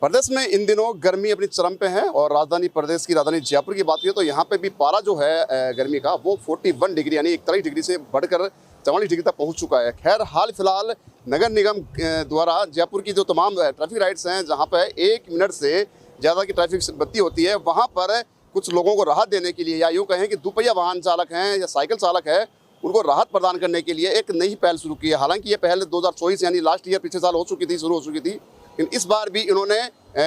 प्रदेश में इन दिनों गर्मी अपनी चरम पे है और प्रदेश की राजधानी जयपुर की बात करें तो यहाँ पे भी पारा जो है गर्मी का वो 41 डिग्री यानी 41 डिग्री से बढ़कर 44 डिग्री तक पहुँच चुका है। खैर हाल फिलहाल नगर निगम द्वारा जयपुर की जो तमाम ट्रैफिक लाइट्स हैं जहाँ पर 1 मिनट से ज़्यादा की ट्रैफिक बत्ती होती है वहाँ पर कुछ लोगों को राहत देने के लिए या यूँ कहें कि दुपहिया वाहन चालक हैं या साइकिल चालक है उनको राहत प्रदान करने के लिए एक नई पहल शुरू की है। हालांकि ये पहल 2024 यानी लास्ट ईयर पिछले साल शुरू हो चुकी थी, लेकिन इस बार भी इन्होंने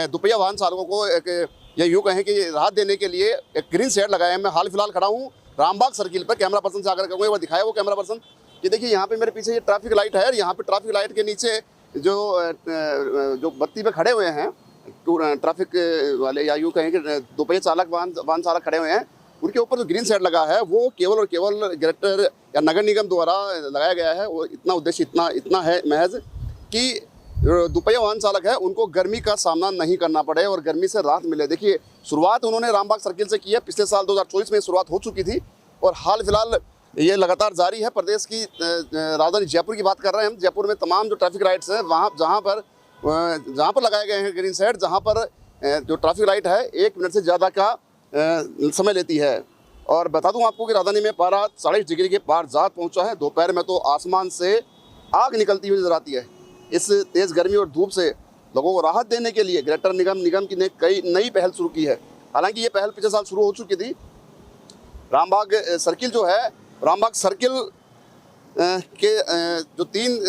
दुपहिया वाहन चालकों को एक या यूँ कहें कि राहत देने के लिए एक ग्रीन शेड लगाया है। मैं हाल फिलहाल खड़ा हूँ रामबाग सर्किल पर, कैमरा पर्सन से आकर कहूँगा वो दिखाया वो कैमरा पर्सन। ये देखिए यहाँ पे मेरे पीछे ये ट्रैफिक लाइट है और यहाँ पे ट्रैफिक लाइट के नीचे जो बत्ती पे खड़े हुए हैं ट्रैफिक वाले या यूँ कहें कि दुपहिया चालक वाहन चालक खड़े हुए हैं, उनके ऊपर जो ग्रीन शेड लगा है वो केवल और केवल कलेक्टर या नगर निगम द्वारा लगाया गया है। वो इतना उद्देश्य इतना है महज कि दुपहिया वाहन चालक है उनको गर्मी का सामना नहीं करना पड़े और गर्मी से राहत मिले। देखिए शुरुआत उन्होंने रामबाग सर्किल से की है, पिछले साल 2024 में शुरुआत हो चुकी थी और हाल फिलहाल ये लगातार जारी है। प्रदेश की राजधानी जयपुर की बात कर रहे हैं हम। जयपुर में तमाम जो ट्रैफिक लाइट्स हैं वहाँ जहाँ पर लगाए गए हैं ग्रीन शेड, जहाँ पर जो ट्रैफिक लाइट है 1 मिनट से ज़्यादा का समय लेती है। और बता दूं आपको कि राजधानी में पारा 40 डिग्री के पार जा पहुंचा है। दोपहर में तो आसमान से आग निकलती हुई नजर आती है। इस तेज़ गर्मी और धूप से लोगों को राहत देने के लिए कलेक्टर निगम की ने कई नई पहल शुरू की है। हालांकि ये पहल पिछले साल शुरू हो चुकी थी। रामबाग सर्किल जो है, रामबाग सर्किल के जो 3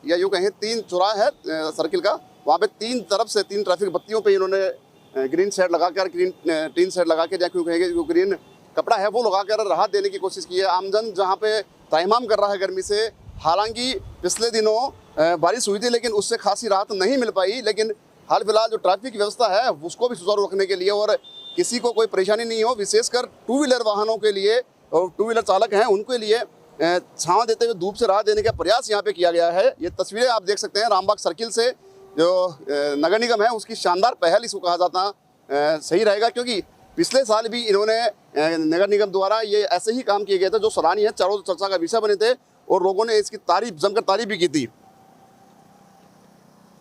या यूँ कहें 3 चौराहे है सर्किल का, वहाँ पे 3 तरफ से 3 ट्रैफिक बत्तियों पे इन्होंने ग्रीन शेड लगाकर टीन शेड लगा के या क्यों कहेंगे जो ग्रीन कपड़ा है वो लगाकर राहत देने की कोशिश की है। आमजन जहाँ पे तायमाम कर रहा है गर्मी से, हालांकि पिछले दिनों बारिश हुई थी लेकिन उससे खासी राहत नहीं मिल पाई, लेकिन हाल फिलहाल जो ट्रैफिक व्यवस्था है उसको भी सुचारू रखने के लिए और किसी को कोई परेशानी नहीं हो, विशेषकर 2 व्हीलर वाहनों के लिए और 2 व्हीलर चालक हैं उनके लिए छाँव देते हुए धूप से राहत देने का प्रयास यहाँ पे किया गया है। ये तस्वीरें आप देख सकते हैं रामबाग सर्किल से। जो नगर निगम है उसकी शानदार पहल इसको कहा जाता सही रहेगा, क्योंकि पिछले साल भी इन्होंने नगर निगम द्वारा ये ऐसे ही काम किए गए थे जो सराहनीय है, चारों चर्चा का विषय बने थे और लोगों ने इसकी जमकर तारीफ भी की थी।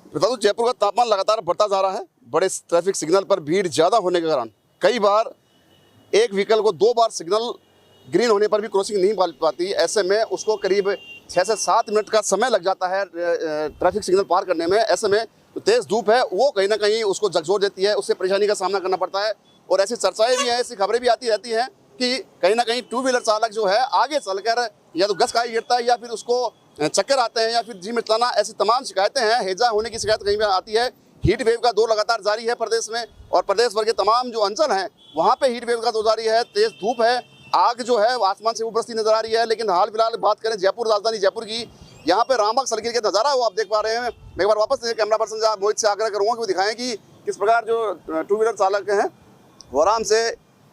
बता दूं जयपुर का तापमान लगातार बढ़ता जा रहा है। बड़े ट्रैफिक सिग्नल पर भीड़ ज़्यादा होने के कारण कई बार एक व्हीकल को 2 बार सिग्नल ग्रीन होने पर भी क्रॉसिंग नहीं पाती। ऐसे में उसको करीब 6 से 7 मिनट का समय लग जाता है ट्रैफिक सिग्नल पार करने में। ऐसे में तो तेज़ धूप है वो कहीं ना कहीं उसको झकझोर देती है, उससे परेशानी का सामना करना पड़ता है। और ऐसी चर्चाएं भी हैं, ऐसी खबरें भी आती रहती हैं कि कहीं ना कहीं 2 व्हीलर चालक जो है आगे चलकर या तो घस खाई गिरता है या फिर उसको चक्कर आते हैं या फिर जी में चलाना, ऐसी तमाम शिकायतें हैं। हैजा होने की शिकायत कहीं भी आती है। हीट वेव का दौर लगातार जारी है प्रदेश में और प्रदेश भर के तमाम जो अंचल हैं वहाँ पर हीट वेव का दौर जारी है। तेज़ धूप है, आग जो है आसमान से उबरती नजर आ रही है। लेकिन हाल फिलहाल बात करें जयपुर राजधानी जयपुर की, यहाँ पे रामबाग सर्किल के नज़ारा वो आप देख पा रहे हैं। मैं एक बार वापस कैमरा पर्सन मोहित से आग्रह करूँगा कि वो दिखाएं कि किस प्रकार जो 2 व्हीलर चालक हैं वो आराम से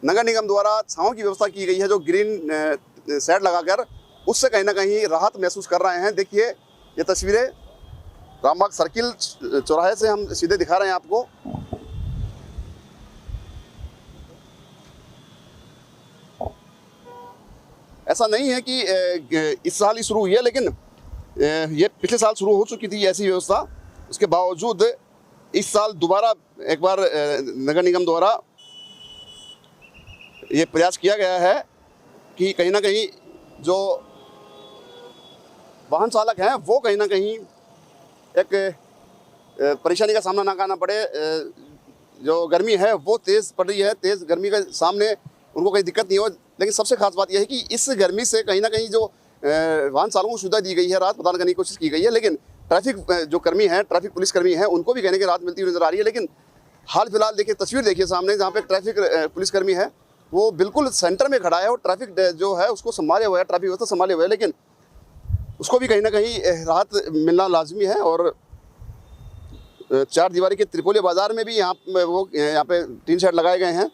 नगर निगम द्वारा छाँव की व्यवस्था की गई है जो ग्रीन शेड लगाकर, उससे कहीं ना कहीं राहत महसूस कर रहे हैं। देखिए ये तस्वीरें रामबाग सर्किल चौराहे से हम सीधे दिखा रहे हैं आपको। ऐसा नहीं है कि इस साल ही शुरू हुई है, लेकिन ये पिछले साल शुरू हो चुकी थी ऐसी व्यवस्था। उसके बावजूद इस साल दोबारा एक बार नगर निगम द्वारा ये प्रयास किया गया है कि कहीं ना कहीं जो वाहन चालक हैं वो कहीं ना कहीं एक परेशानी का सामना ना करना पड़े। जो गर्मी है वो तेज़ पड़ रही है, तेज़ गर्मी के सामने उनको कोई दिक्कत नहीं हो। लेकिन सबसे खास बात यह है कि इस गर्मी से कहीं ना कहीं जो वाहन चालकों को सुविधा दी गई है, राहत प्रदान करने की कोशिश की गई है, लेकिन ट्रैफिक जो कर्मी हैं, ट्रैफिक पुलिस कर्मी हैं, उनको भी कहने की राहत मिलती हुई नजर आ रही है। लेकिन हाल फिलहाल देखिए तस्वीर देखिए सामने, जहाँ पे ट्रैफिक पुलिस कर्मी है वो बिल्कुल सेंटर में खड़ा है और ट्रैफिक जो है उसको संभाले हुए है, ट्रैफिक व्यवस्था संभाले हुए है, लेकिन उसको भी कहीं ना कहीं राहत मिलना लाजमी है। और 4 दीवारी के त्रिपोली बाजार में भी यहाँ पे 3 शेड लगाए गए हैं।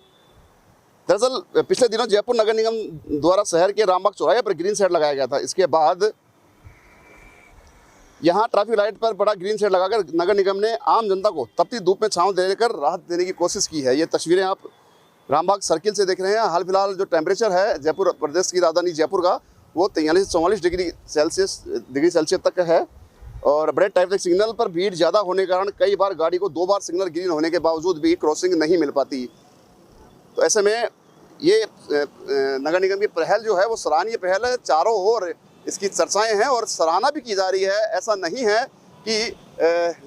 दरअसल पिछले दिनों जयपुर नगर निगम द्वारा शहर के रामबाग चौराहे पर ग्रीन शेड लगाया गया था। इसके बाद यहाँ ट्रैफिक लाइट पर बड़ा ग्रीन शेड लगाकर नगर निगम ने आम जनता को तपती धूप में छांव देकर राहत देने की कोशिश की है। ये तस्वीरें आप रामबाग सर्किल से देख रहे हैं। हाल फिलहाल जो टेम्परेचर है जयपुर प्रदेश की राजधानी जयपुर का वो 43 से 44 डिग्री सेल्सियस तक है। और बड़े ट्रैफिक सिग्नल पर भीड़ ज़्यादा होने के कारण कई बार गाड़ी को 2 बार सिग्नल ग्रीन होने के बावजूद भी क्रॉसिंग नहीं मिल पाती। तो ऐसे में ये नगर निगम की पहल जो है वो सराहनीय पहल है। चारों ओर इसकी चर्चाएं हैं और सराहना भी की जा रही है। ऐसा नहीं है कि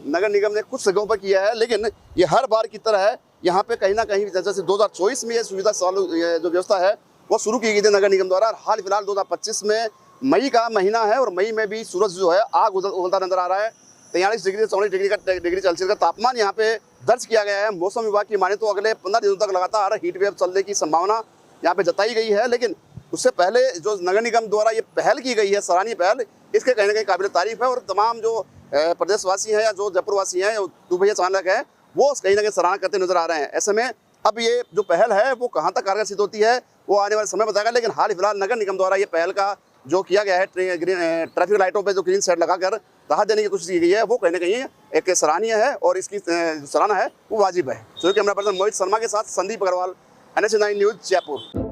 नगर निगम ने कुछ जगहों पर किया है, लेकिन ये हर बार की तरह है। यहाँ पे कहीं ना कहीं जैसे 2024 में ये सुविधा जो व्यवस्था है वो शुरू की गई थी नगर निगम द्वारा। हाल फिलहाल 2025 में मई का महीना है और मई में भी सूरज जो है आग उगलता नजर आ रहा है। 43 डिग्री से 44 डिग्री सेल्सियस का तापमान यहाँ पे दर्ज किया गया है। मौसम विभाग की माने तो अगले 15 दिनों तक लगातार हीट वेव चलने की संभावना यहाँ पे जताई गई है। लेकिन उससे पहले जो नगर निगम द्वारा ये पहल की गई है, सराहनीय पहल, इसके कहीं ना कहीं काबिल तारीफ है। और तमाम जो प्रदेशवासी हैं या जो जयपुरवासी हैं, दुपहिया चालक हैं, वो कहीं ना कहीं सराहना करते नजर आ रहे हैं। ऐसे में अब ये जो पहल है वो कहाँ तक कारगर सिद्ध होती है वो आने वाले समय बताएगा। लेकिन हाल फिलहाल नगर निगम द्वारा ये पहल का जो किया गया है, ट्रैफिक लाइटों पे जो ग्रीन शेड लगाकर राहत देने की कोशिश की गई है, वो कहीं ना कहीं एक सराहनीय है और इसकी सराहना है वो वाजिब है। जो कैमरा पर्सन मोहित शर्मा के साथ संदीप अग्रवाल, NH9 न्यूज़, जयपुर।